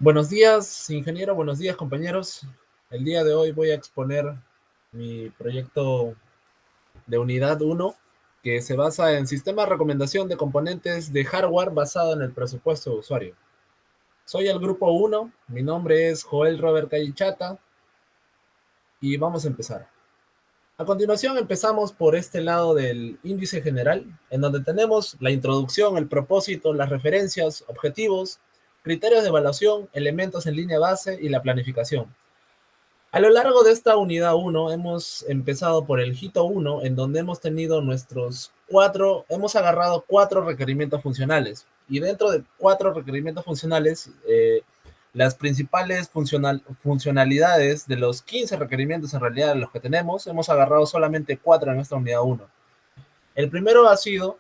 Buenos días, ingeniero, buenos días, compañeros. El día de hoy voy a exponer mi proyecto de unidad 1, que se basa en sistema de recomendación de componentes de hardware basado en el presupuesto de usuario. Soy el grupo 1, mi nombre es Joel Robert Callichata y vamos a empezar. A continuación empezamos por este lado del índice general, en donde tenemos la introducción, el propósito, las referencias, objetivos, criterios de evaluación, elementos en línea base y la planificación. A lo largo de esta unidad 1 hemos empezado por el hito 1, en donde hemos tenido hemos agarrado 4 requerimientos funcionales. Y dentro de 4 requerimientos funcionales, las principales funcionalidades de los 15 requerimientos en realidad de los que tenemos, hemos agarrado solamente 4 en esta unidad 1. El primero ha sido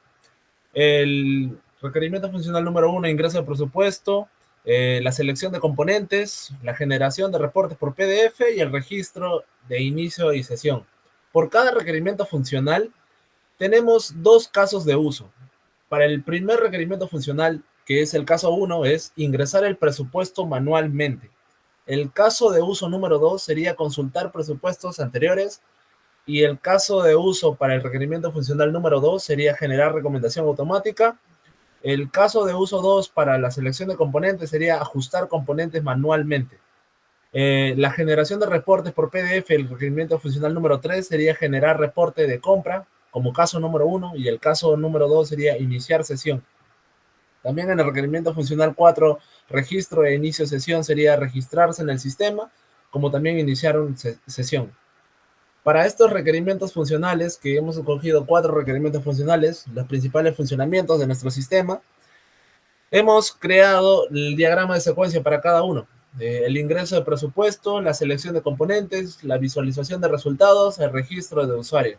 el requerimiento funcional número 1, ingreso de presupuesto, la selección de componentes, la generación de reportes por PDF y el registro de inicio y sesión. Por cada requerimiento funcional tenemos dos casos de uso. Para el primer requerimiento funcional, que es el caso 1, es ingresar el presupuesto manualmente. El caso de uso número 2 sería consultar presupuestos anteriores y el caso de uso para el requerimiento funcional número 2 sería generar recomendación automática. El caso de uso 2 para la selección de componentes sería ajustar componentes manualmente. La generación de reportes por PDF, el requerimiento funcional número 3 sería generar reporte de compra como caso número 1 y el caso número 2 sería iniciar sesión. También en el requerimiento funcional 4, registro e inicio sesión sería registrarse en el sistema, como también iniciar una sesión. Para estos requerimientos funcionales, que hemos escogido 4 requerimientos funcionales, los principales funcionamientos de nuestro sistema, hemos creado el diagrama de secuencia para cada uno. El ingreso de presupuesto, la selección de componentes, la visualización de resultados, el registro de usuario.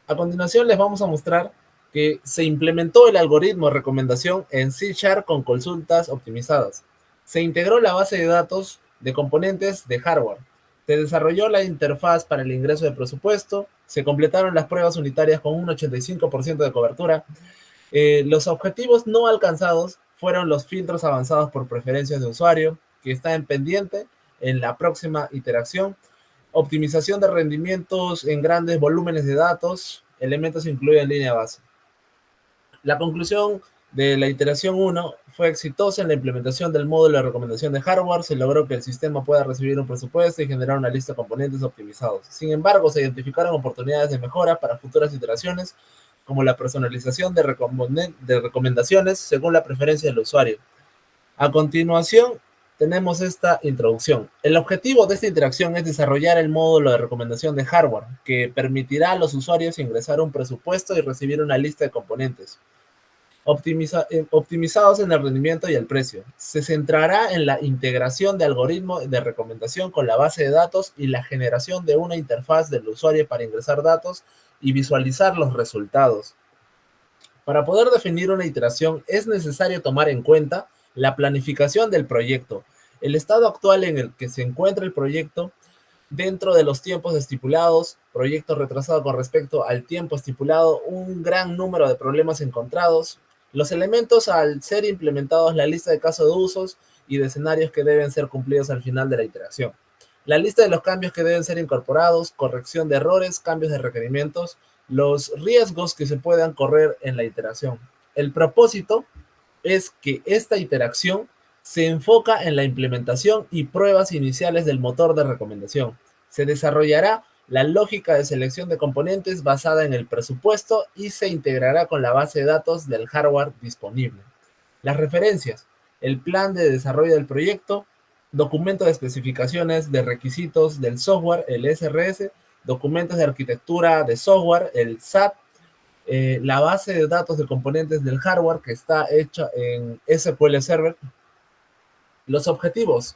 A continuación les vamos a mostrar que se implementó el algoritmo de recomendación en C# con consultas optimizadas. Se integró la base de datos de componentes de hardware. Se desarrolló la interfaz para el ingreso de presupuesto. Se completaron las pruebas unitarias con un 85% de cobertura. Los objetivos no alcanzados fueron los filtros avanzados por preferencias de usuario, que está en pendiente en la próxima iteración. Optimización de rendimientos en grandes volúmenes de datos, elementos incluidos en línea base. La conclusión de la iteración 1 fue exitosa en la implementación del módulo de recomendación de hardware. Se logró que el sistema pueda recibir un presupuesto y generar una lista de componentes optimizados. Sin embargo, se identificaron oportunidades de mejora para futuras iteraciones, como la personalización de recomendaciones según la preferencia del usuario. A continuación, tenemos esta introducción. El objetivo de esta interacción es desarrollar el módulo de recomendación de hardware, que permitirá a los usuarios ingresar un presupuesto y recibir una lista de componentes optimizados en el rendimiento y el precio. Se centrará en la integración de algoritmos de recomendación con la base de datos y la generación de una interfaz del usuario para ingresar datos y visualizar los resultados. Para poder definir una iteración es necesario tomar en cuenta la planificación del proyecto, el estado actual en el que se encuentra el proyecto dentro de los tiempos estipulados, proyecto retrasado con respecto al tiempo estipulado, un gran número de problemas encontrados, los elementos al ser implementados, la lista de casos de usos y de escenarios que deben ser cumplidos al final de la iteración. La lista de los cambios que deben ser incorporados, corrección de errores, cambios de requerimientos, los riesgos que se puedan correr en la iteración. El propósito es que esta iteración se enfoca en la implementación y pruebas iniciales del motor de recomendación. Se desarrollará la lógica de selección de componentes basada en el presupuesto y se integrará con la base de datos del hardware disponible. Las referencias, el plan de desarrollo del proyecto, documento de especificaciones de requisitos del software, el SRS, documentos de arquitectura de software, el SAT, la base de datos de componentes del hardware que está hecha en SQL Server. Los objetivos: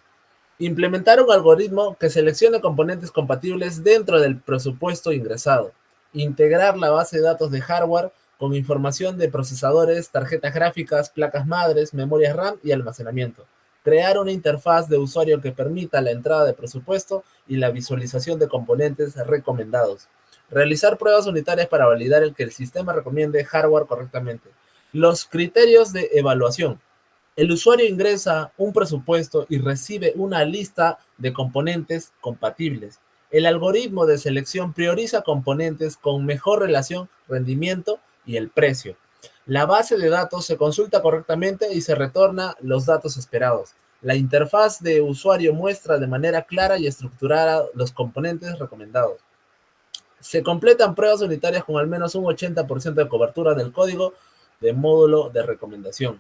implementar un algoritmo que seleccione componentes compatibles dentro del presupuesto ingresado. Integrar la base de datos de hardware con información de procesadores, tarjetas gráficas, placas madres, memorias RAM y almacenamiento. Crear una interfaz de usuario que permita la entrada de presupuesto y la visualización de componentes recomendados. Realizar pruebas unitarias para validar que el sistema recomiende hardware correctamente. Los criterios de evaluación: El usuario ingresa un presupuesto y recibe una lista de componentes compatibles. El algoritmo de selección prioriza componentes con mejor relación, rendimiento y el precio. La base de datos se consulta correctamente y se retorna los datos esperados. La interfaz de usuario muestra de manera clara y estructurada los componentes recomendados. Se completan pruebas unitarias con al menos un 80% de cobertura del código de módulo de recomendación.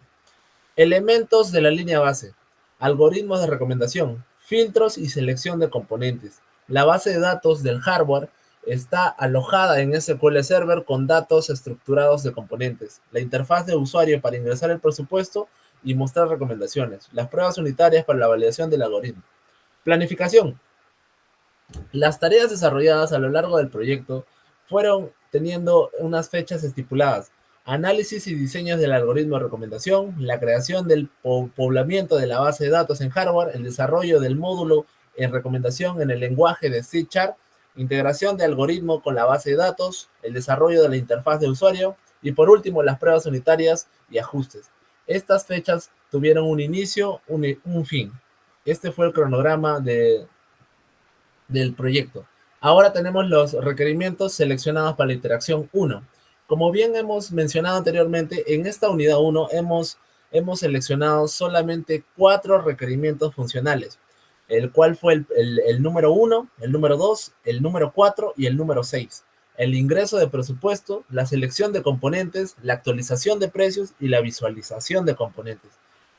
Elementos de la línea base. Algoritmos de recomendación, filtros y selección de componentes. La base de datos del hardware está alojada en SQL Server con datos estructurados de componentes. La interfaz de usuario para ingresar el presupuesto y mostrar recomendaciones. Las pruebas unitarias para la validación del algoritmo. Planificación. Las tareas desarrolladas a lo largo del proyecto fueron teniendo unas fechas estipuladas: análisis y diseños del algoritmo de recomendación, la creación del poblamiento de la base de datos en hardware, el desarrollo del módulo en recomendación en el lenguaje de C#, integración de algoritmo con la base de datos, el desarrollo de la interfaz de usuario y por último las pruebas unitarias y ajustes. Estas fechas tuvieron un inicio, un fin. Este fue el cronograma del proyecto. Ahora tenemos los requerimientos seleccionados para la interacción 1. Como bien hemos mencionado anteriormente, en esta unidad 1 hemos seleccionado solamente 4 requerimientos funcionales, el cual fue el número 1, el número 2, el número 4 y el número 6. El ingreso de presupuesto, la selección de componentes, la actualización de precios y la visualización de componentes.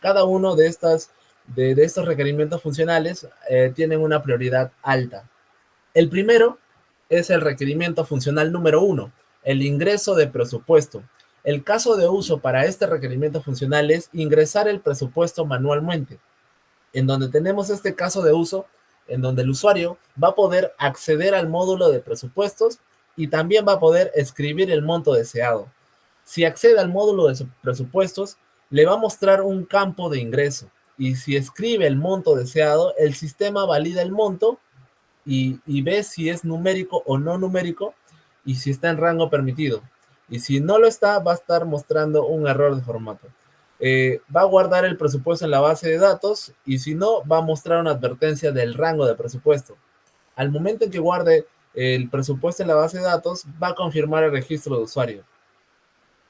Cada uno de estos requerimientos funcionales tienen una prioridad alta. El primero es el requerimiento funcional número 1, el ingreso de presupuesto. El caso de uso para este requerimiento funcional es ingresar el presupuesto manualmente, en donde tenemos este caso de uso, en donde el usuario va a poder acceder al módulo de presupuestos y también va a poder escribir el monto deseado. Si accede al módulo de presupuestos, le va a mostrar un campo de ingreso, y si escribe el monto deseado, el sistema valida el monto y ve si es numérico o no numérico y si está en rango permitido. Y si no lo está, va a estar mostrando un error de formato. Va a guardar el presupuesto en la base de datos y si no, va a mostrar una advertencia del rango de presupuesto. Al momento en que guarde el presupuesto en la base de datos, va a confirmar el registro de usuario.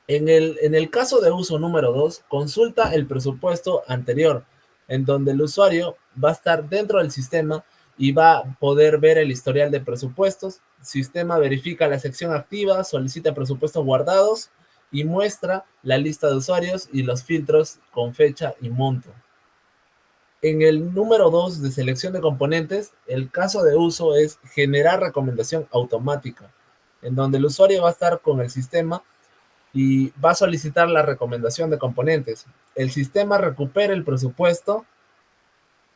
En el caso de uso número 2, consulta el presupuesto anterior, en donde el usuario va a estar dentro del sistema y va a poder ver el historial de presupuestos. El sistema verifica la sección activa, solicita presupuestos guardados y muestra la lista de usuarios y los filtros con fecha y monto. En el número 2 de selección de componentes, el caso de uso es generar recomendación automática, en donde el usuario va a estar con el sistema y va a solicitar la recomendación de componentes. El sistema recupera el presupuesto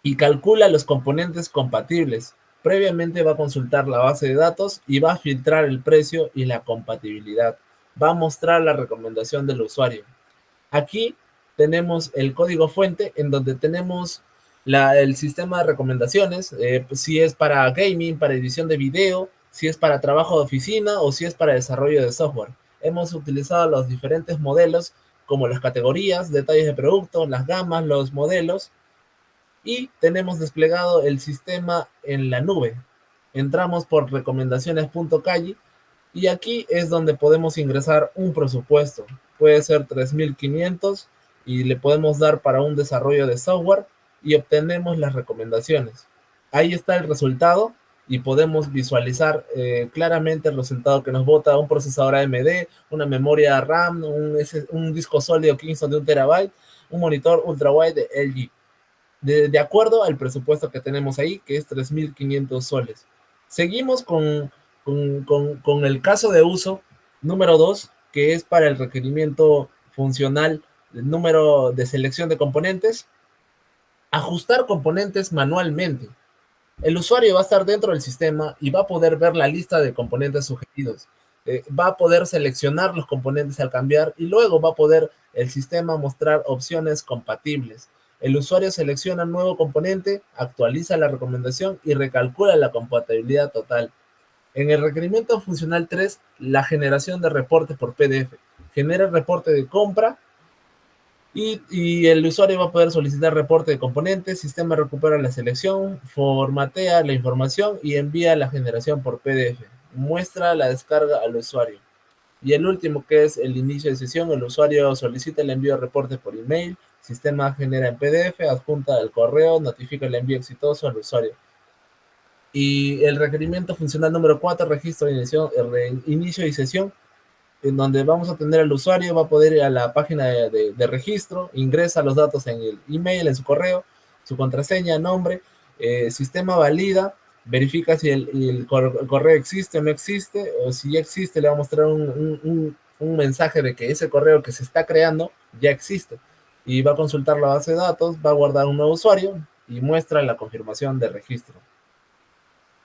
y calcula los componentes compatibles. Previamente va a consultar la base de datos y va a filtrar el precio y la compatibilidad. Va a mostrar la recomendación del usuario. Aquí tenemos el código fuente en donde tenemos el sistema de recomendaciones, si es para gaming, para edición de video, si es para trabajo de oficina o si es para desarrollo de software. Hemos utilizado los diferentes modelos como las categorías, detalles de producto, las gamas, los modelos y tenemos desplegado el sistema en la nube. Entramos por recomendaciones.calle y aquí es donde podemos ingresar un presupuesto. Puede ser 3.500 y le podemos dar para un desarrollo de software y obtenemos las recomendaciones. Ahí está el resultado y podemos visualizar claramente el resultado que nos bota un procesador AMD, una memoria RAM, un disco sólido Kingston de 1 terabyte, un monitor ultrawide de LG. De acuerdo al presupuesto que tenemos ahí, que es 3.500 soles. Seguimos con el caso de uso número 2, que es para el requerimiento funcional del número de selección de componentes. Ajustar componentes manualmente. El usuario va a estar dentro del sistema y va a poder ver la lista de componentes sugeridos. Va a poder seleccionar los componentes al cambiar y luego va a poder el sistema mostrar opciones compatibles. El usuario selecciona un nuevo componente, actualiza la recomendación y recalcula la compatibilidad total. En el requerimiento funcional 3, la generación de reporte por PDF. Genera el reporte de compra Y el usuario va a poder solicitar reporte de componentes, sistema recupera la selección, formatea la información y envía la generación por PDF. Muestra la descarga al usuario. Y el último, que es el inicio de sesión, el usuario solicita el envío de reporte por email, sistema genera en PDF, adjunta el correo, notifica el envío exitoso al usuario. Y el requerimiento funcional número 4, registro de inicio y sesión, en donde vamos a tener al usuario, va a poder ir a la página de registro, ingresa los datos en el email, en su correo, su contraseña, nombre, sistema valida, verifica si el correo existe o no existe, o si ya existe, le va a mostrar un mensaje de que ese correo que se está creando ya existe. Y va a consultar la base de datos, va a guardar un nuevo usuario y muestra la confirmación de registro.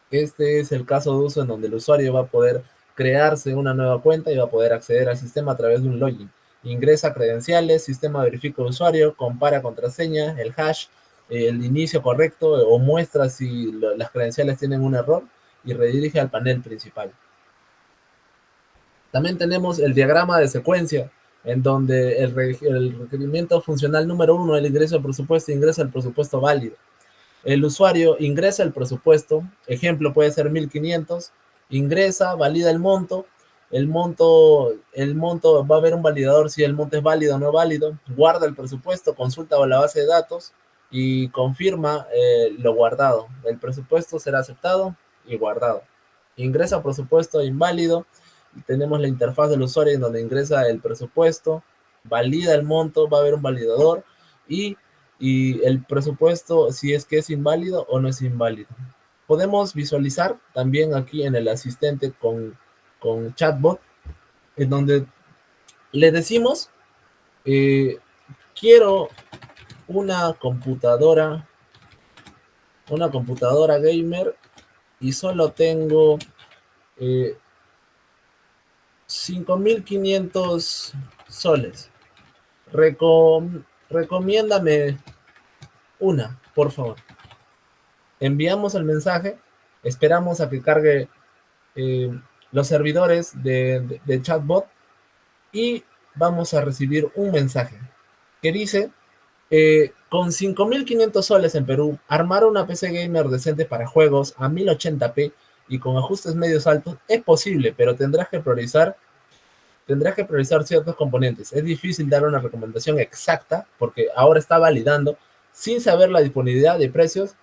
Este es el caso de uso en donde el usuario va a poder crearse una nueva cuenta y va a poder acceder al sistema a través de un login. Ingresa credenciales, sistema verifica el usuario, compara contraseña, el hash, el inicio correcto o muestra si las credenciales tienen un error y redirige al panel principal. También tenemos el diagrama de secuencia, en donde el requerimiento funcional número 1, el ingreso al presupuesto, ingresa el presupuesto válido. El usuario ingresa el presupuesto, ejemplo puede ser 1.500, ingresa, valida el monto va a haber un validador si el monto es válido o no válido, guarda el presupuesto, consulta la base de datos y confirma lo guardado. El presupuesto será aceptado y guardado. Ingresa presupuesto inválido, tenemos la interfaz del usuario en donde ingresa el presupuesto, valida el monto, va a haber un validador y el presupuesto si es que es inválido o no es inválido. Podemos visualizar también aquí en el asistente con chatbot, en donde le decimos, quiero una computadora gamer y solo tengo 5.500 soles. Recomiéndame una, por favor. Enviamos el mensaje, esperamos a que cargue los servidores de chatbot y vamos a recibir un mensaje que dice, con 5.500 soles en Perú, armar una PC gamer decente para juegos a 1080p y con ajustes medios altos es posible, pero tendrás que priorizar ciertos componentes. Es difícil dar una recomendación exacta porque ahora está validando sin saber la disponibilidad de precios